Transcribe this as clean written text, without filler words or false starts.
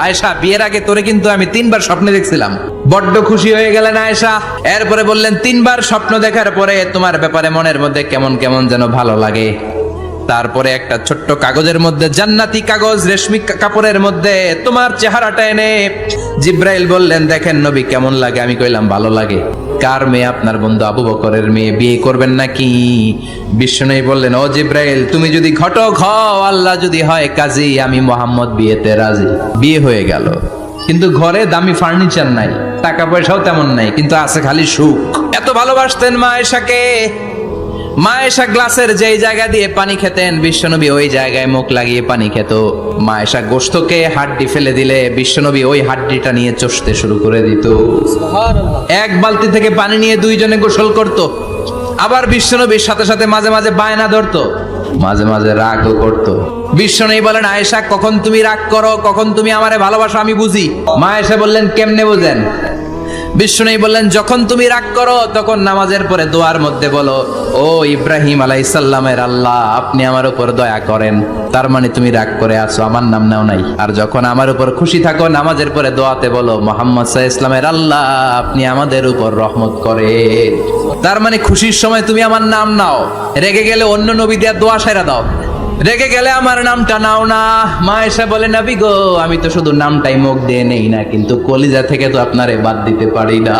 আয়েশা, বিয়ের আগে তোরে কিন্তু আমি 3বার স্বপ্নে দেখছিলাম। বড্ড খুশি হয়ে গেলেন আয়েশা। এরপরে বললেন, 3বার স্বপ্ন দেখার পরে তোমার ব্যাপারে মনের মধ্যে কেমন কেমন যেন ভালো লাগে। তারপরে একটা ছোট্ট কাগজের মধ্যে, জান্নাতি কাগজ, রেশমি কাপড়ের মধ্যে তোমার চেহারাটা এনে জিব্রাইল বললেন, দেখেন নবী কেমন লাগে। আমি কইলাম, ভালো লাগে। কার মেয়ে? আপনার বন্ধু আবু বকরের মেয়ে। বিয়ে করবেন নাকি? বিশ্বনবী বললেন, ও জিব্রাইল, তুমি যদি ঘটক হও, আল্লাহ যদি হয় কাজী, আমি মোহাম্মদ বিয়েতে রাজি। বিয়ে হয়ে গেল, কিন্তু ঘরে দামি ফার্নিচার নাই, টাকা পয়সাও তেমন নাই, কিন্তু আছে খালি সুখ। এত ভালোবাসতেন মা আয়েশাকে। মা আয়েশা গ্লাসের যেই জায়গা দিয়ে পানি খেতেন, বিশ্বনবী ওই জায়গায় মুখ লাগিয়ে পানি খেত। মা আয়েশা গোশতকে হাড্ডি ফেলে দিলে বিশ্বনবী ওই হাড্ডিটা নিয়ে চষতে শুরু করে দিত। এক বালতি থেকে পানি নিয়ে দুইজনে গোসল করত। আবার বিশ্বনবীর সাথে সাথে মাঝে মাঝে বায়না ধরতো, মাঝে মাঝে রাগও করতো। বিশ্বনবী বলেন, আয়েশা, কখন তুমি রাগ করো, কখন তুমি আমারে ভালোবাসো আমি বুঝি। মা আয়েশা বললেন, কেমনে বুঝেন? বিশ্বনবী বললেন, যখন তুমি রাগ করো তখন নামাজের পরে দোয়ার মধ্যে বলো, ও ইব্রাহিম আলাইহিস সালামের আল্লাহ, আপনি আমার উপর দয়া করেন। তার মানে তুমি রাগ করে আছো, আমার নাম নাও নাই। আর যখন আমার উপর খুশি থাকো, নামাজের পরে দোয়াতে বলো, মুহাম্মদ সাল্লাল্লাহু আলাইহি ওয়াসাল্লামের আল্লাহ, আপনি আমাদের উপর রহমত করেন। তার মানে খুশির সময় তুমি আমার নাম নাও, রেগে গেলে অন্য নবী দেওয়ার দোয়া সাইরা দাও, রেগে গেলে আমার নামটা নাও না। মা আয়েশা বলে, নবী গো, আমি তো শুধু নামটাই মুখ দিয়ে নেই না, কিন্তু কলিজা থেকে তো আপনারে বাদ দিতে পারি না।